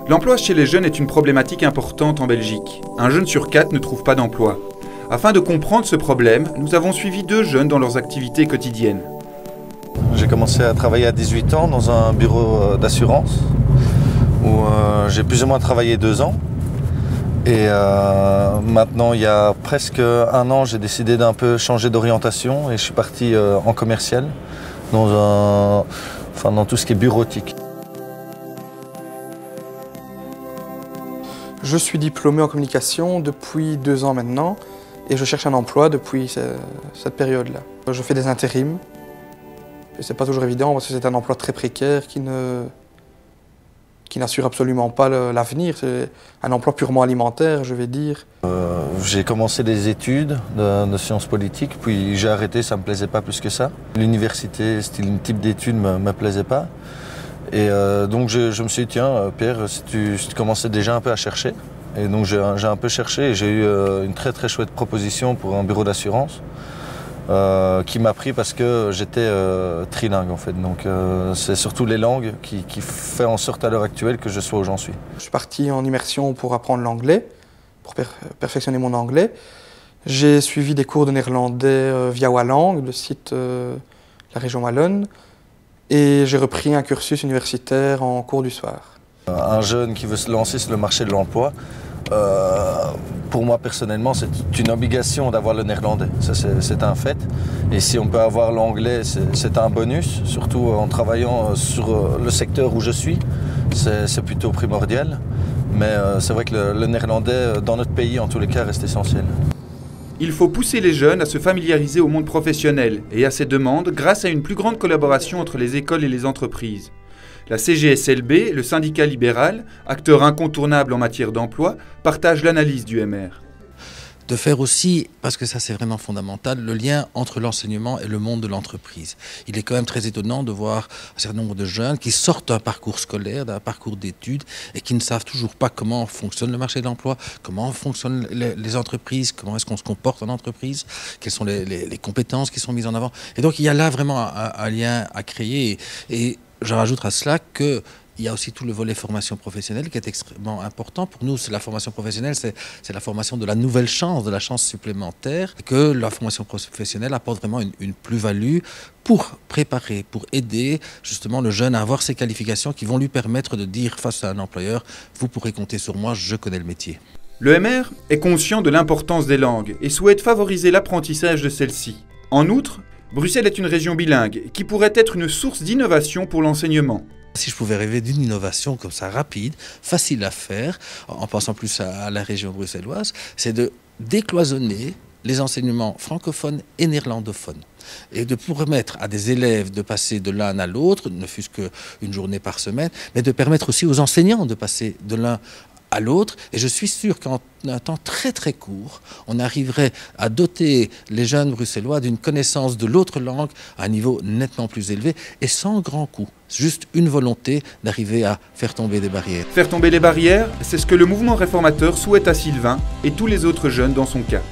L'emploi chez les jeunes est une problématique importante en Belgique. Un jeune sur 4 ne trouve pas d'emploi. Afin de comprendre ce problème, nous avons suivi 2 jeunes dans leurs activités quotidiennes. J'ai commencé à travailler à 18 ans dans un bureau d'assurance où j'ai plus ou moins travaillé 2 ans. Et maintenant, il y a presque 1 an, j'ai décidé d'un peu changer d'orientation et je suis parti en commercial dans tout ce qui est bureautique. Je suis diplômé en communication depuis 2 ans maintenant et je cherche un emploi depuis cette période-là. Je fais des intérims et c'est pas toujours évident parce que c'est un emploi très précaire qui n'assure absolument pas l'avenir. C'est un emploi purement alimentaire, je vais dire. J'ai commencé des études de sciences politiques, puis j'ai arrêté, ça ne me plaisait pas plus que ça. L'université, ce type d'études ne me plaisait pas. Et donc je me suis dit, tiens Pierre, si tu commençais déjà un peu à chercher. Et donc j'ai un peu cherché et j'ai eu une très très chouette proposition pour un bureau d'assurance qui m'a pris parce que j'étais trilingue en fait. Donc c'est surtout les langues qui fait en sorte à l'heure actuelle que je sois où j'en suis. Je suis parti en immersion pour apprendre l'anglais, pour perfectionner mon anglais. J'ai suivi des cours de néerlandais via Wallang, le site de la région wallonne. Et j'ai repris un cursus universitaire en cours du soir. Un jeune qui veut se lancer sur le marché de l'emploi, pour moi personnellement, c'est une obligation d'avoir le néerlandais. C'est un fait. Et si on peut avoir l'anglais, c'est un bonus, surtout en travaillant sur le secteur où je suis. C'est plutôt primordial. Mais c'est vrai que le néerlandais, dans notre pays, en tous les cas, reste essentiel. Il faut pousser les jeunes à se familiariser au monde professionnel et à ses demandes grâce à une plus grande collaboration entre les écoles et les entreprises. La CGSLB, le syndicat libéral, acteur incontournable en matière d'emploi, partage l'analyse du MR. De faire aussi, parce que ça c'est vraiment fondamental, le lien entre l'enseignement et le monde de l'entreprise. Il est quand même très étonnant de voir un certain nombre de jeunes qui sortent d'un parcours scolaire, d'un parcours d'études et qui ne savent toujours pas comment fonctionne le marché de l'emploi, comment fonctionnent les entreprises, comment est-ce qu'on se comporte en entreprise, quelles sont les compétences qui sont mises en avant. Et donc il y a là vraiment un lien à créer et je rajoute à cela que il y a aussi tout le volet formation professionnelle qui est extrêmement important. Pour nous, c'est la formation professionnelle, c'est la formation de la nouvelle chance, de la chance supplémentaire, que la formation professionnelle apporte vraiment une plus-value pour préparer, pour aider justement le jeune à avoir ces qualifications qui vont lui permettre de dire face à un employeur, vous pourrez compter sur moi, je connais le métier. Le MR est conscient de l'importance des langues et souhaite favoriser l'apprentissage de celles-ci. En outre, Bruxelles est une région bilingue qui pourrait être une source d'innovation pour l'enseignement. Si je pouvais rêver d'une innovation comme ça, rapide, facile à faire, en pensant plus à la région bruxelloise, c'est de décloisonner les enseignements francophones et néerlandophones. Et de permettre à des élèves de passer de l'un à l'autre, ne fût-ce qu'une journée par semaine, mais de permettre aussi aux enseignants de passer de l'un à l'autre. Et je suis sûr qu'en un temps très très court, on arriverait à doter les jeunes bruxellois d'une connaissance de l'autre langue à un niveau nettement plus élevé et sans grand coût. Juste une volonté d'arriver à faire tomber des barrières. Faire tomber les barrières, c'est ce que le mouvement réformateur souhaite à Sylvain et tous les autres jeunes dans son cas.